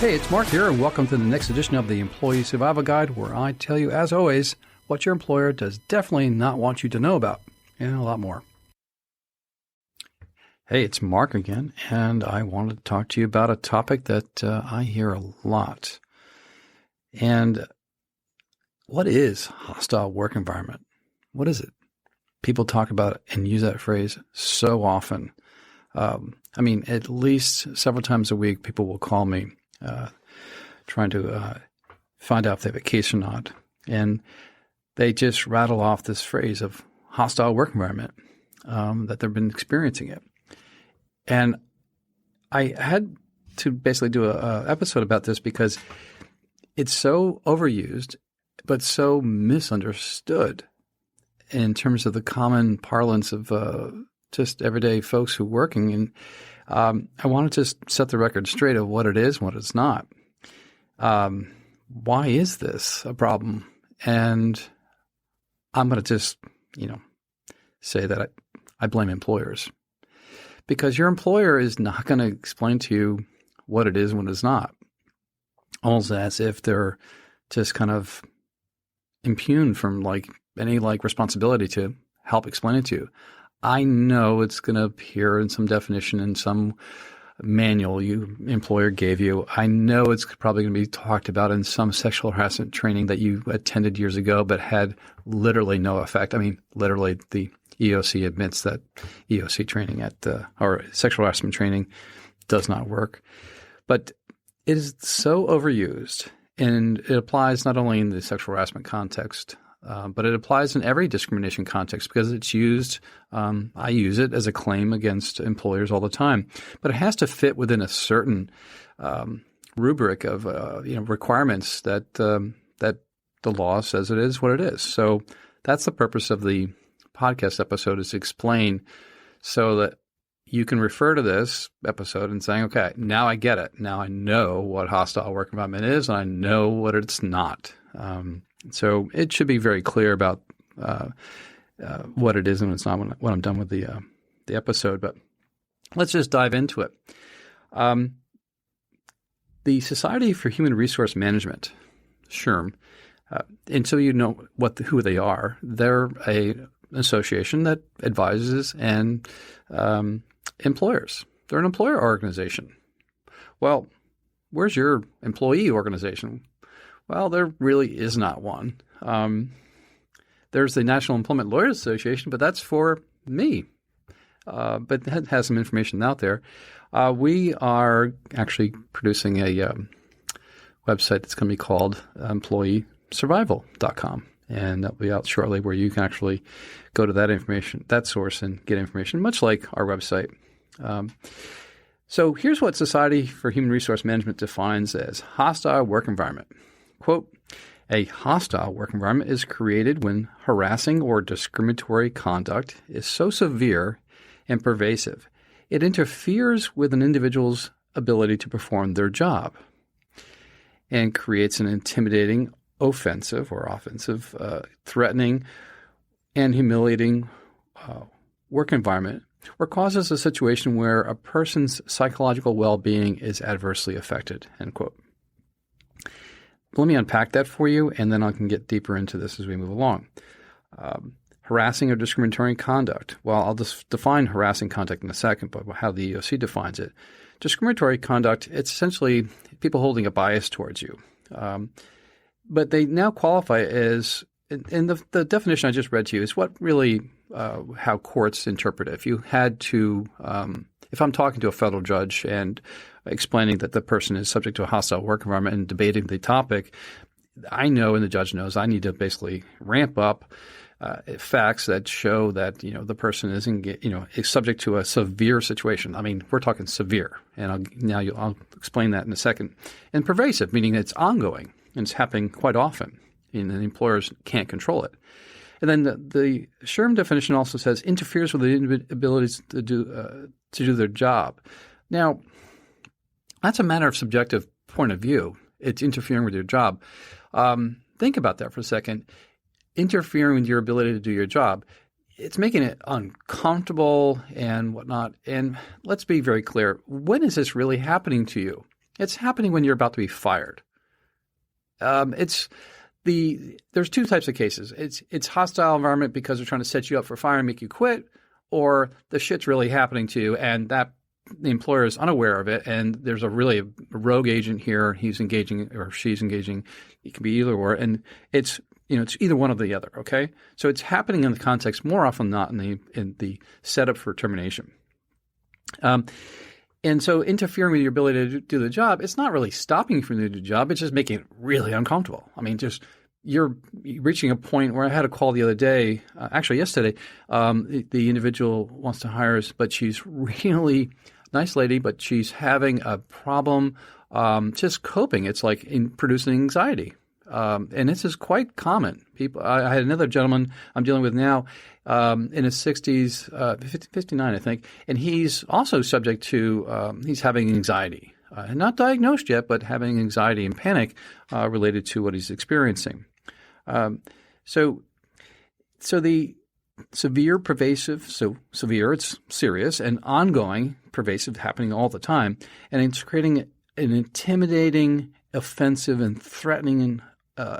Hey, it's Mark here, and welcome to the next edition of the Employee Survival Guide, where I tell you, as always, what your employer does definitely not want you to know about, and a lot more. Hey, it's Mark again, and I wanted to talk to you about a topic that I hear a lot. And what is hostile work environment? What is it? People talk about it and use that phrase so often. At least several times a week, people will call me trying to find out if they have a case or not. And they just rattle off this phrase of hostile work environment, that they've been experiencing it. And I had to basically do an episode about this because it's so overused, but so misunderstood in terms of the common parlance of just everyday folks who are working. And I wanted to set the record straight of what it is and what it's not. Why is this a problem? And I'm going to just, say that I blame employers. Because your employer is not going to explain to you what it is and what it's not. Almost as if they're just kind of impugned from any responsibility to help explain it to you. I know it's going to appear in some definition in some manual you employer gave you. I know it's probably going to be talked about in some sexual harassment training that you attended years ago but had literally no effect. Literally the EEOC admits that EEOC training or sexual harassment training does not work. But it is so overused, and it applies not only in the sexual harassment context, but it applies in every discrimination context because it's used. I use it as a claim against employers all the time, but it has to fit within a certain rubric of requirements that the law says it is what it is. So that's the purpose of the podcast episode, is to explain so that you can refer to this episode and saying, okay, now I get it. Now I know what hostile work environment is, and I know what it's not. So it should be very clear about what it is and what it's not when I'm done with the episode. But let's just dive into it. The Society for Human Resource Management, SHRM, until you know who they are, they're an association that advises and employers. They're an employer organization. Well, where's your employee organization? Well, there really is not one. There's the National Employment Lawyers Association, but that's for me. But that has some information out there. We are actually producing a website that's going to be called employeesurvival.com. And that'll be out shortly, where you can actually go to that source and get information, much like our website. So here's what Society for Human Resource Management defines as hostile work environment. Quote, a hostile work environment is created when harassing or discriminatory conduct is so severe and pervasive, it interferes with an individual's ability to perform their job and creates an intimidating, offensive or offensive, threatening, and humiliating work environment, or causes a situation where a person's psychological well-being is adversely affected, end quote. Let me unpack that for you, and then I can get deeper into this as we move along. Harassing or discriminatory conduct. Well, I'll just define harassing conduct in a second, but how the EEOC defines it. Discriminatory conduct, it's essentially people holding a bias towards you. But they now qualify as, and the definition I just read to you is what really how courts interpret it. If you had to, if I'm talking to a federal judge and explaining that the person is subject to a hostile work environment and debating the topic, I know and the judge knows I need to basically ramp up facts that show that the person is subject to a severe situation. We're talking severe, and I'll explain that in a second. And pervasive, meaning it's ongoing and it's happening quite often, and the employers can't control it. And then the SHRM definition also says interferes with the abilities to do their job. Now, that's a matter of subjective point of view. It's interfering with your job. Think about that for a second. Interfering with your ability to do your job, it's making it uncomfortable and whatnot. And let's be very clear. When is this really happening to you? It's happening when you're about to be fired. There's two types of cases. It's hostile environment because they're trying to set you up for fire and make you quit, or the shit's really happening to you and that the employer is unaware of it, and there's a rogue agent here. He's engaging or she's engaging. It can be either or, and it's either one or the other. Okay, so it's happening in the context more often than not in the setup for termination. And so interfering with your ability to do the job, it's not really stopping you from doing the job. It's just making it really uncomfortable. I mean, you're reaching a point where I had a call the other day, actually yesterday. The individual wants to hire us, but she's really nice lady, but she's having a problem just coping. It's like producing anxiety. And this is quite common. I had another gentleman I'm dealing with now in his 60s, 59, I think, and he's also subject to he's having anxiety. Not diagnosed yet, but having anxiety and panic related to what he's experiencing. So the severe, pervasive, so severe, it's serious, and ongoing, pervasive, happening all the time, and it's creating an intimidating, offensive, and threatening and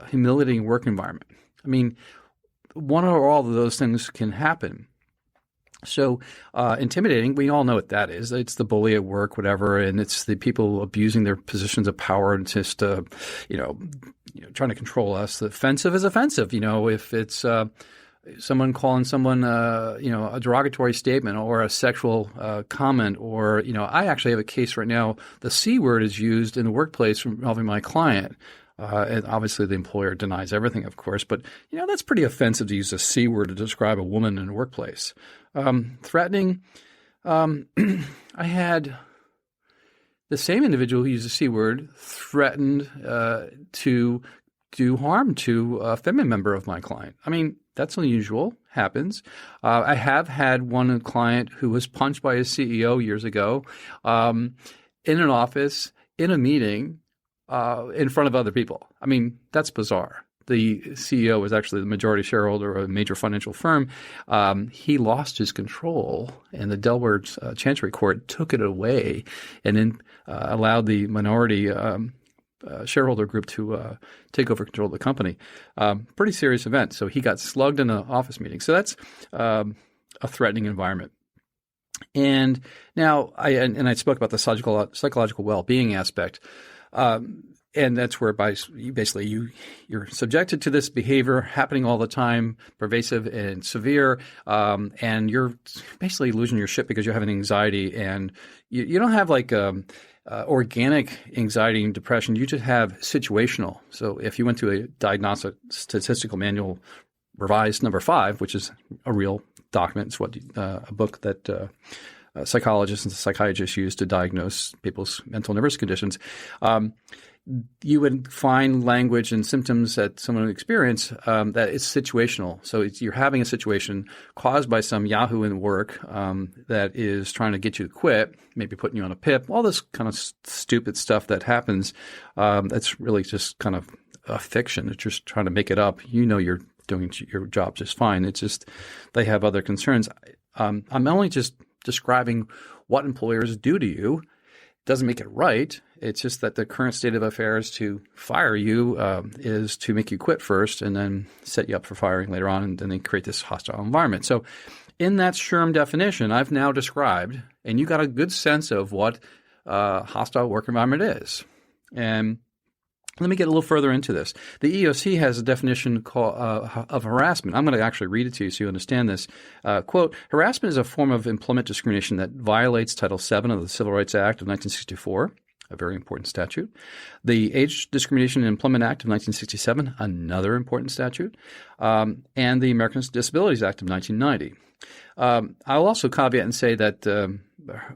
humiliating work environment. I mean, one or all of those things can happen. So intimidating, we all know what that is. It's the bully at work, whatever, and it's the people abusing their positions of power and just trying to control us. The offensive is offensive. If it's someone calling someone a derogatory statement or a sexual comment, or I actually have a case right now. The C word is used in the workplace involving my client. And obviously the employer denies everything, of course, but that's pretty offensive to use a C word to describe a woman in a workplace. Threatening. I had the same individual who used the C word threatened to do harm to a feminine member of my client. I mean, that's unusual. Happens. I have had one client who was punched by his CEO years ago in an office, in a meeting, in front of other people. I mean, that's bizarre. The CEO was actually the majority shareholder of a major financial firm. He lost his control, and the Delaware Chancery Court took it away and then allowed the minority shareholder group to take over control of the company. Pretty serious event. So he got slugged in an office meeting. So that's a threatening environment. And now I spoke about the psychological well-being aspect. And that's whereby you're subjected to this behavior happening all the time, pervasive and severe, and you're basically losing your shit because you're having anxiety, and you don't have like organic anxiety and depression. You just have situational. So if you went to a Diagnostic Statistical Manual Revised number 5, which is a real document, it's what a book that psychologists and psychiatrists use to diagnose people's mental nervous conditions. You would find language and symptoms that someone would experience that is situational. So you're having a situation caused by some yahoo in work that is trying to get you to quit, maybe putting you on a PIP, all this kind of stupid stuff that happens. That's really just kind of a fiction. It's just trying to make it up. You're doing your job just fine. It's just they have other concerns. I'm only just describing what employers do to you. Doesn't make it right. It's just that the current state of affairs to fire you is to make you quit first and then set you up for firing later on, and then they create this hostile environment. So in that SHRM definition I've now described, and you got a good sense of what hostile work environment is. And let me get a little further into this. The EEOC has a definition of harassment. I'm going to actually read it to you so you understand this. Quote, harassment is a form of employment discrimination that violates Title VII of the Civil Rights Act of 1964, a very important statute. The Age Discrimination in Employment Act of 1967, another important statute. And the Americans with Disabilities Act of 1990. I'll also caveat and say that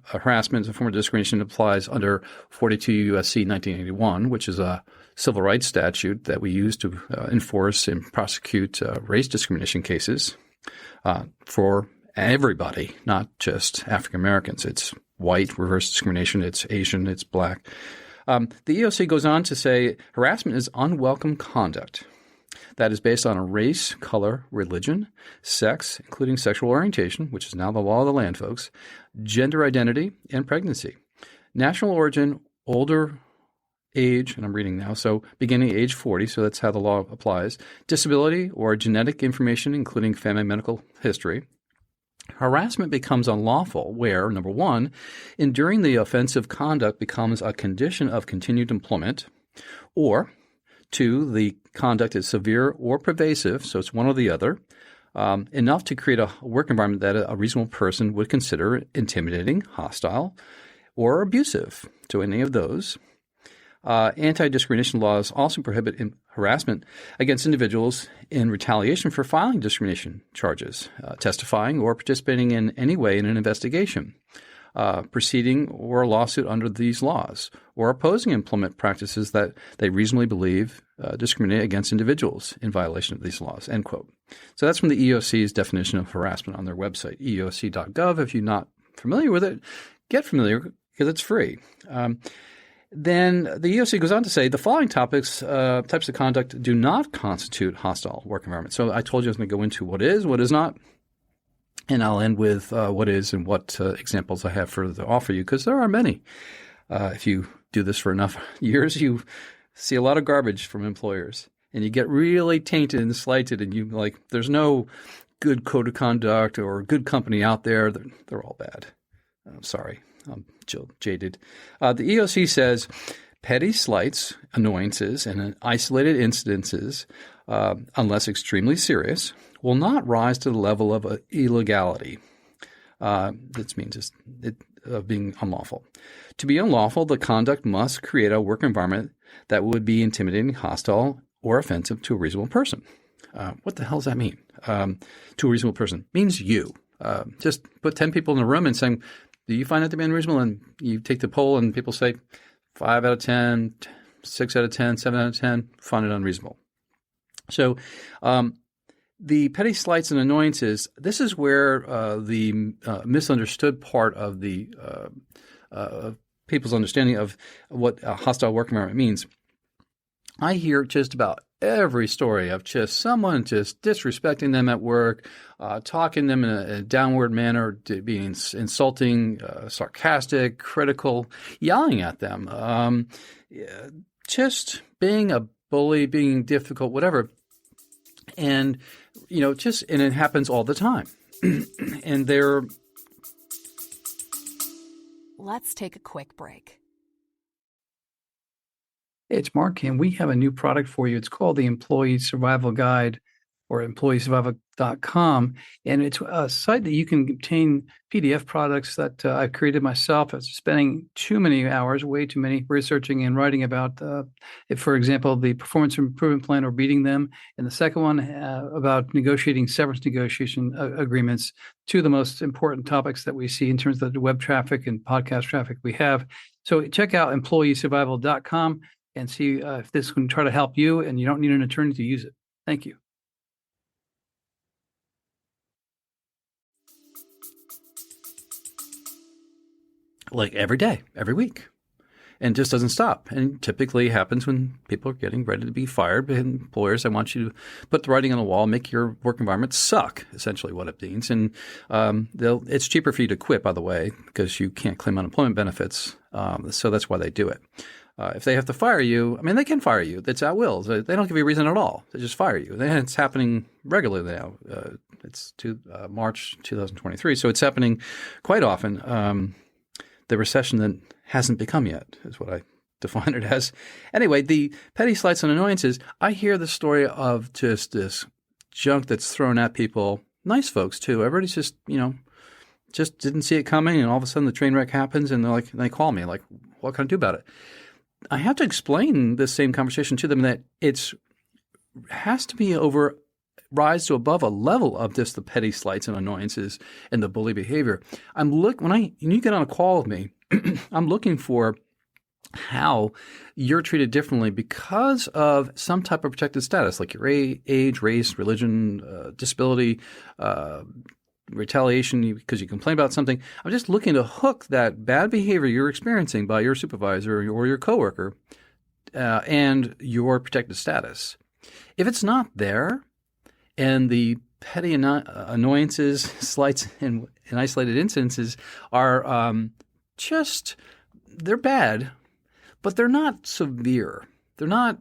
harassment as a form of discrimination applies under 42 U.S.C. 1981, which is a civil rights statute that we use to enforce and prosecute race discrimination cases for everybody, not just African Americans. It's white, reverse discrimination, it's Asian, it's black. The EEOC goes on to say harassment is unwelcome conduct that is based on a race, color, religion, sex, including sexual orientation, which is now the law of the land, folks, gender identity, and pregnancy, national origin, older age, and I'm reading now, so beginning age 40, so that's how the law applies, disability or genetic information, including family medical history. Harassment becomes unlawful where, number one, enduring the offensive conduct becomes a condition of continued employment, or two, the conduct is severe or pervasive, so it's one or the other, enough to create a work environment that a reasonable person would consider intimidating, hostile, or abusive. To any of those. Anti-discrimination laws also prohibit harassment against individuals in retaliation for filing discrimination charges, testifying, or participating in any way in an investigation, proceeding or a lawsuit under these laws, or opposing employment practices that they reasonably believe discriminate against individuals in violation of these laws, end quote. So that's from the EEOC's definition of harassment on their website, eeoc.gov. If you're not familiar with it, get familiar because it's free. Then the EEOC goes on to say the following types of conduct do not constitute hostile work environment. So I told you I was going to go into what is not, and I'll end with what is and what examples I have to offer you, because there are many. If you do this for enough years, you see a lot of garbage from employers, and you get really tainted and slighted, and you there's no good code of conduct or good company out there. They're all bad. I'm sorry. I'm jaded. The EEOC says petty slights, annoyances, and isolated incidences, unless extremely serious, will not rise to the level of illegality. This means being unlawful. To be unlawful, the conduct must create a work environment that would be intimidating, hostile, or offensive to a reasonable person. What the hell does that mean? To a reasonable person means you. Just put 10 people in a room and saying, do you find that to be unreasonable? And you take the poll and people say 5 out of 10, 6 out of 10, 7 out of 10, find it unreasonable. So the petty slights and annoyances, this is where the misunderstood part of the people's understanding of what a hostile work environment means. I hear just about every story of just someone just disrespecting them at work, talking to them in a downward manner, being insulting, sarcastic, critical, yelling at them, just being a bully, being difficult, whatever. And, and it happens all the time. And Let's take a quick break. Hey, it's Mark, and we have a new product for you. It's called the Employee Survival Guide, or employeesurvival.com, and it's a site that you can obtain PDF products that I created myself. I was spending too many hours, way too many, researching and writing about, for example, the performance improvement plan or beating them, and the second one about negotiating severance negotiation agreements, two of the most important topics that we see in terms of the web traffic and podcast traffic we have. So check out employeesurvival.com. and see if this can try to help you, and you don't need an attorney to use it. Thank you. Like every day, every week. And it just doesn't stop. And typically happens when people are getting ready to be fired. And employers, I want you to put the writing on the wall, make your work environment suck, essentially what it means. And it's cheaper for you to quit, by the way, because you can't claim unemployment benefits. So that's why they do it. If they have to fire you, they can fire you. It's at will. They don't give you a reason at all. They just fire you. And it's happening regularly now. It's March 2023, so it's happening quite often. The recession that hasn't become yet is what I define it as. Anyway, the petty slights and annoyances, I hear the story of just this junk that's thrown at people. Nice folks, too. Everybody's just didn't see it coming, and all of a sudden the train wreck happens, and they call me, like, what can I do about it? I have to explain this same conversation to them that it has to be rise to above a level of just the petty slights and annoyances and the bully behavior. When you get on a call with me, I'm looking for how you're treated differently because of some type of protected status, like your age, race, religion, disability, retaliation because you complain about something. I'm just looking to hook that bad behavior you're experiencing by your supervisor or your coworker and your protected status. If it's not there and the petty annoyances, slights, and isolated incidences are they're bad, but they're not severe. They're not.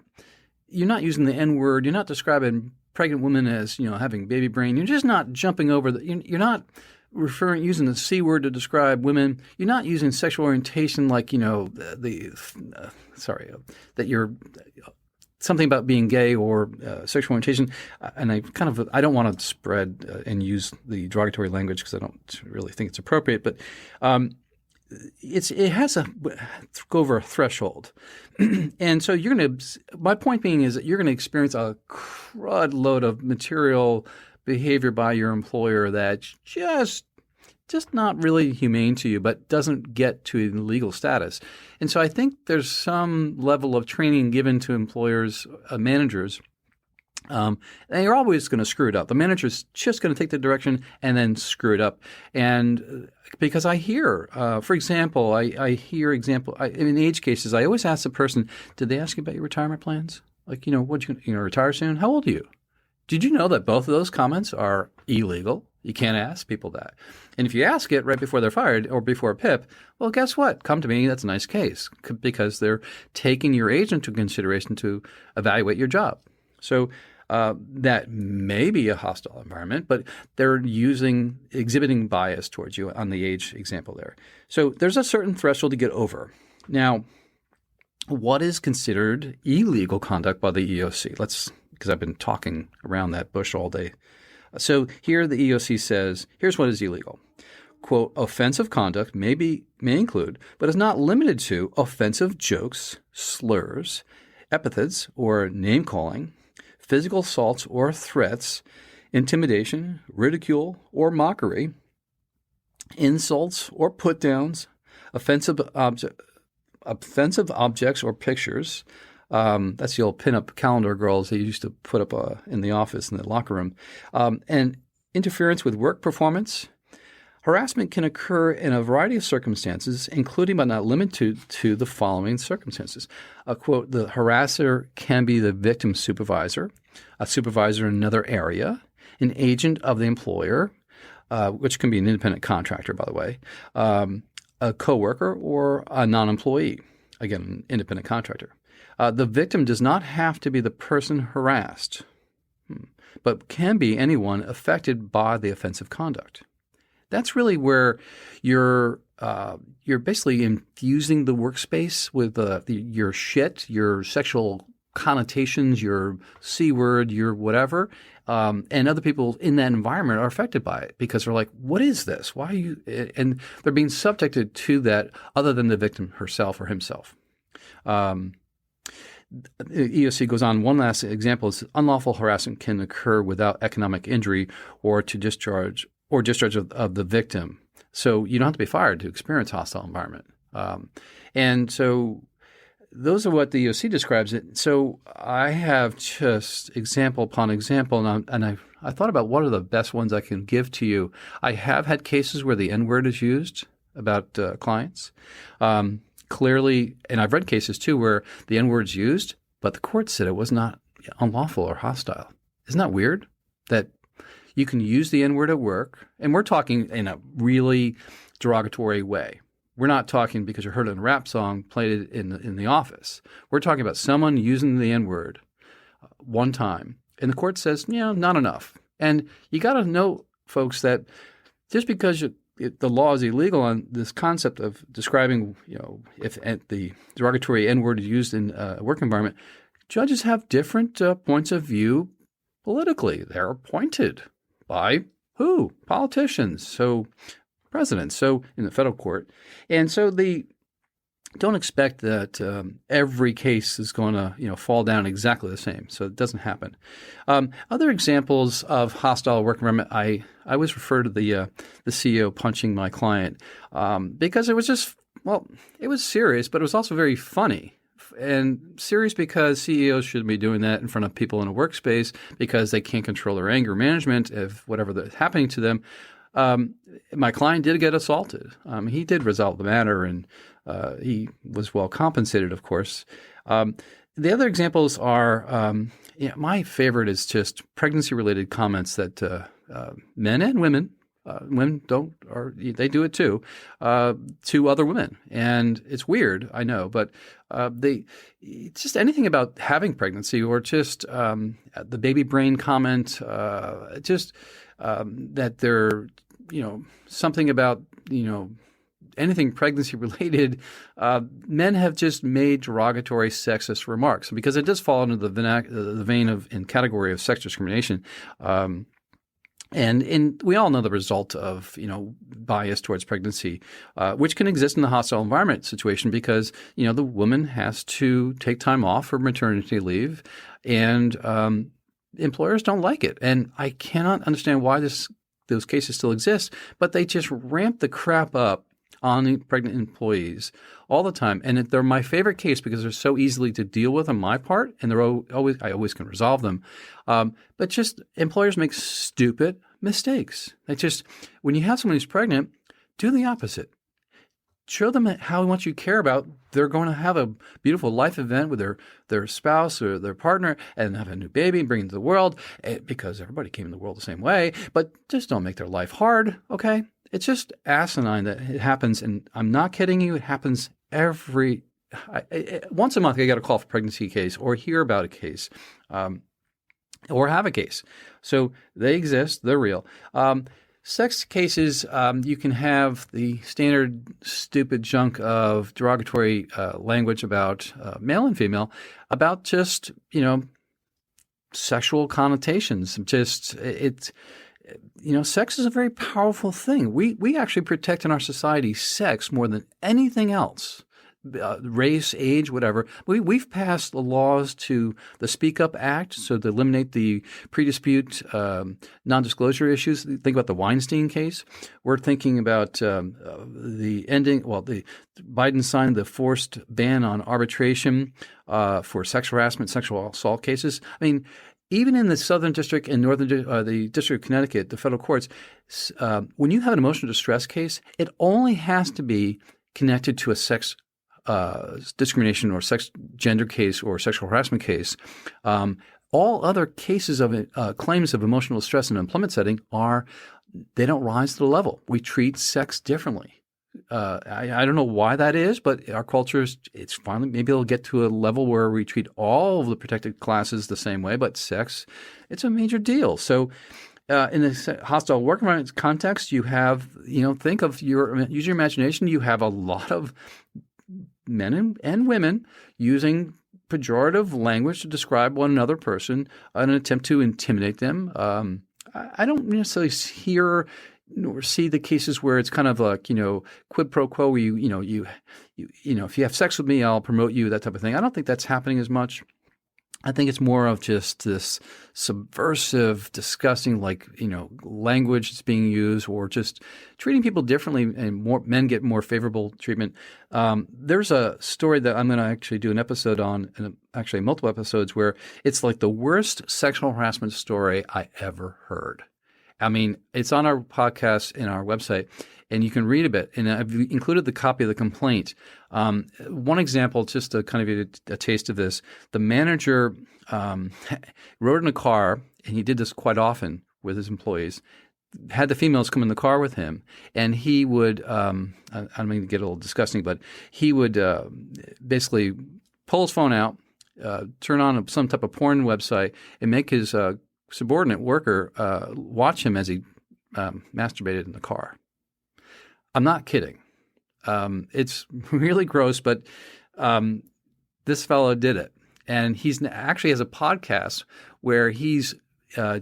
You're not using the N-word. You're not describing pregnant women as having baby brain. You're just not jumping over you're not using the C word to describe women. You're not using sexual orientation like that you're something about being gay or sexual orientation. And I don't want to spread and use the derogatory language because I don't really think it's appropriate. But it has to go over a threshold. And so my point being is that you're going to experience a crud load of material behavior by your employer that's just not really humane to you, but doesn't get to legal status. And so I think there's some level of training given to employers, managers. And you're always going to screw it up. The manager's just going to take the direction and then screw it up. And because I hear, for example, in age cases, I always ask the person, did they ask you about your retirement plans? Like, what you retire soon? How old are you? Did you know that both of those comments are illegal? You can't ask people that. And if you ask it right before they're fired or before a PIP, well, guess what? Come to me. That's a nice case because they're taking your age into consideration to evaluate your job. So that may be a hostile environment, but they're exhibiting bias towards you on the age example there. So there's a certain threshold to get over. Now, what is considered illegal conduct by the EEOC? Because I've been talking around that bush all day. So here the EEOC says, here's what is illegal. Quote, offensive conduct may include, but is not limited to, offensive jokes, slurs, epithets, or name-calling, physical assaults or threats, intimidation, ridicule or mockery, insults or put-downs, offensive objects or pictures. That's the old pinup calendar girls they used to put up in the office in the locker room. And interference with work performance. Harassment can occur in a variety of circumstances, including but not limited to the following circumstances. Quote, the harasser can be the victim's supervisor, a supervisor in another area, an agent of the employer, which can be an independent contractor, by the way, a coworker, or a non-employee, again, an independent contractor. The victim does not have to be the person harassed, but can be anyone affected by the offensive conduct. That's really where you're basically infusing the workspace with your shit, your sexual connotations, your C word, your whatever, and other people in that environment are affected by it because they're like, what is this? Why are you – and they're being subjected to that other than the victim herself or himself. EEOC goes on. One last example is unlawful harassment can occur without economic injury or discharge of the victim. So you don't have to be fired to experience hostile environment. And so those are what the EEOC describes it. So I have just example upon example, and I thought about what are the best ones I can give to you. I have had cases where the N-word is used about clients. Clearly, and I've read cases too where the N-word's used, but the court said it was not unlawful or hostile. Isn't that weird? That you can use the N-word at work, and we're talking in a really derogatory way. We're not talking because you heard it in a rap song, played it in the office. We're talking about someone using the N-word one time, and the court says, not enough. And you got to know, folks, that just because the law is illegal on this concept of describing, if the derogatory N-word is used in a work environment, judges have different points of view politically. They're appointed by who? Politicians. So presidents. So in the federal court. And so don't expect that every case is going to fall down exactly the same. So it doesn't happen. Other examples of hostile work environment, I always refer to the CEO punching my client because it was just it was serious, but it was also very funny. And serious because CEOs shouldn't be doing that in front of people in a workspace because they can't control their anger management if whatever is happening to them. My client did get assaulted. He did resolve the matter, and he was well compensated, of course. The other examples are my favorite is just pregnancy-related comments that men and women or they do it too, to other women. And it's weird, I know, but just anything about having pregnancy or just the baby brain comment, that they're, something about, anything pregnancy related, men have just made derogatory sexist remarks because it does fall into the vein of and category of sex discrimination. And we all know the result of, bias towards pregnancy, which can exist in the hostile environment situation because, the woman has to take time off for maternity leave and employers don't like it. And I cannot understand why those cases still exist, but they just ramp the crap up on the pregnant employees all the time. And they're my favorite case because they're so easily to deal with on my part, and I always can resolve them. But just employers make stupid mistakes. When you have someone who's pregnant, do the opposite. Show them how much you care about. They're going to have a beautiful life event with their spouse or their partner and have a new baby and bring it to the world because everybody came in the world the same way. But just don't make their life hard, okay? It's just asinine that it happens, and I'm not kidding you. It happens once a month. I get a call for a pregnancy case or hear about a case or have a case. So they exist. They're real. Sex cases, you can have the standard stupid junk of derogatory language about male and female, about just, sexual connotations. Sex is a very powerful thing. We actually protect in our society sex more than anything else. Race, age, whatever. We've passed the laws to the Speak Up Act, so to eliminate the pre-dispute non-disclosure issues. Think about the Weinstein case. We're thinking about the ending. Well, Biden signed the forced ban on arbitration for sexual harassment, sexual assault cases. I mean, even in the Southern District and the District of Connecticut, the federal courts, when you have an emotional distress case, it only has to be connected to a sex discrimination or gender case or sexual harassment case. All other cases of claims of emotional distress in an employment setting they don't rise to the level. We treat sex differently. I don't know why that is, but our culture it's finally, maybe it'll get to a level where we treat all of the protected classes the same way, but sex, it's a major deal. So in the hostile work environment context, you have, use your imagination. You have a lot of men and women using pejorative language to describe one another person in an attempt to intimidate them. I don't necessarily hear or see the cases where it's kind of like, quid pro quo, where if you have sex with me, I'll promote you, that type of thing. I don't think that's happening as much. I think it's more of just this subversive, disgusting, language that's being used, or just treating people differently, and more men get more favorable treatment. There's a story that I'm going to actually do an episode on, and actually multiple episodes, where it's like the worst sexual harassment story I ever heard. I mean, it's on our podcast and our website, and you can read a bit. And I've included the copy of the complaint. One example, just to kind of get a taste of this, the manager rode in a car, and he did this quite often with his employees, had the females come in the car with him, and he would I don't mean to get a little disgusting, but he would basically pull his phone out, turn on some type of porn website, and make his subordinate worker watch him as he masturbated in the car. I'm not kidding. It's really gross, but this fellow did it. And he's actually has a podcast where he's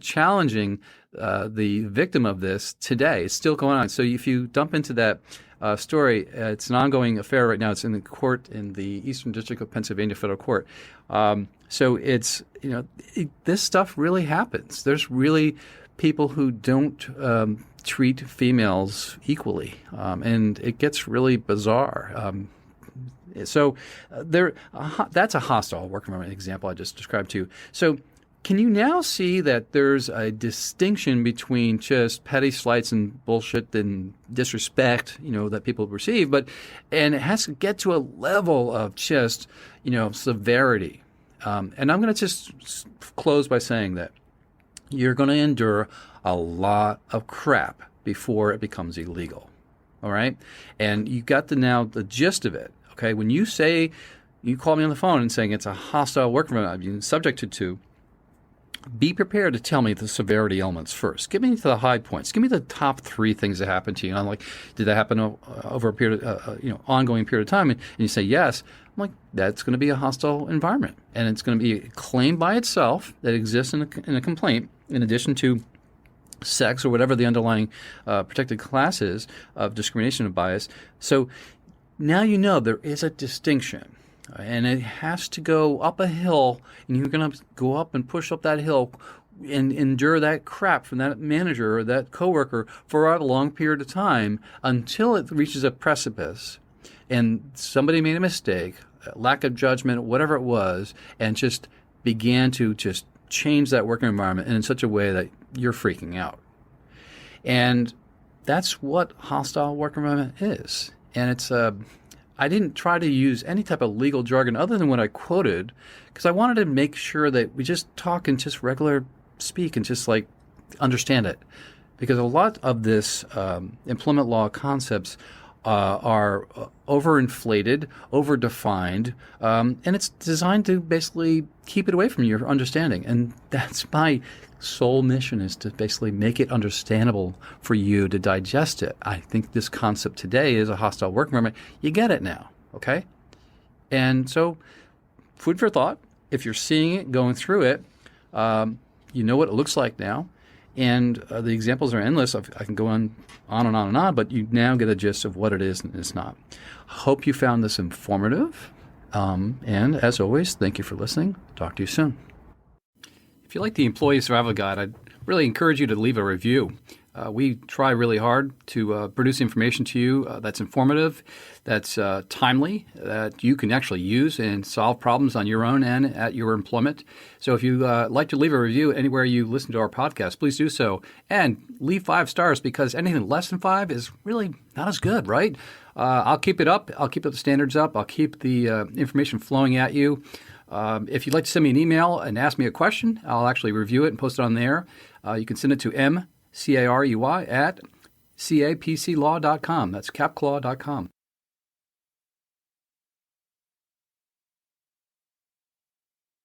challenging the victim of this today. It's still going on. So if you dump into that story, it's an ongoing affair right now. It's in the court in the Eastern District of Pennsylvania Federal Court. So it's, this stuff really happens. There's really people who don't treat females equally, and it gets really bizarre. So that's a hostile work environment example I just described to you. So can you now see that there's a distinction between just petty slights and bullshit and disrespect, that people receive, and it has to get to a level of just, severity. And I'm going to just close by saying that you're going to endure a lot of crap before it becomes illegal. All right? And you got the gist of it. Okay? When you say, you call me on the phone and saying it's a hostile work environment, I've been subjected to, be prepared to tell me the severity elements first. Give me the high points. Give me the top 3 things that happened to you. And I'm like, did that happen over a period, ongoing period of time? And you say yes. I'm like, that's going to be a hostile environment, and it's going to be a claim by itself that exists in a complaint, in addition to sex or whatever the underlying protected class is of discrimination and bias. So now you know there is a distinction. And it has to go up a hill, and you're going to go up and push up that hill and endure that crap from that manager or that coworker for a long period of time until it reaches a precipice and somebody made a mistake, lack of judgment, whatever it was, and just began to just change that working environment in such a way that you're freaking out. And that's what hostile work environment is. And it's I didn't try to use any type of legal jargon other than what I quoted, because I wanted to make sure that we just talk in just regular speak and just like understand it. Because a lot of this employment law concepts are overinflated, overdefined, and it's designed to basically keep it away from your understanding. And that's my sole mission, is to basically make it understandable for you to digest it. I think this concept today is a hostile work environment. You get it now, okay? And so, food for thought. If you're seeing it, going through it, you know what it looks like now. And the examples are endless. I can go on and on and on, but you now get a gist of what it is and it's not. Hope you found this informative. And as always, thank you for listening. Talk to you soon. If you like the Employee Survival Guide, I'd really encourage you to leave a review. We try really hard to produce information to you that's informative, that's timely, that you can actually use and solve problems on your own and at your employment. So if you'd like to leave a review anywhere you listen to our podcast, please do so. And leave 5 stars, because anything less than 5 is really not as good, right? I'll keep it up. I'll keep the standards up. I'll keep the information flowing at you. If you'd like to send me an email and ask me a question, I'll actually review it and post it on there. You can send it to Carey at capclaw.com. That's capclaw.com.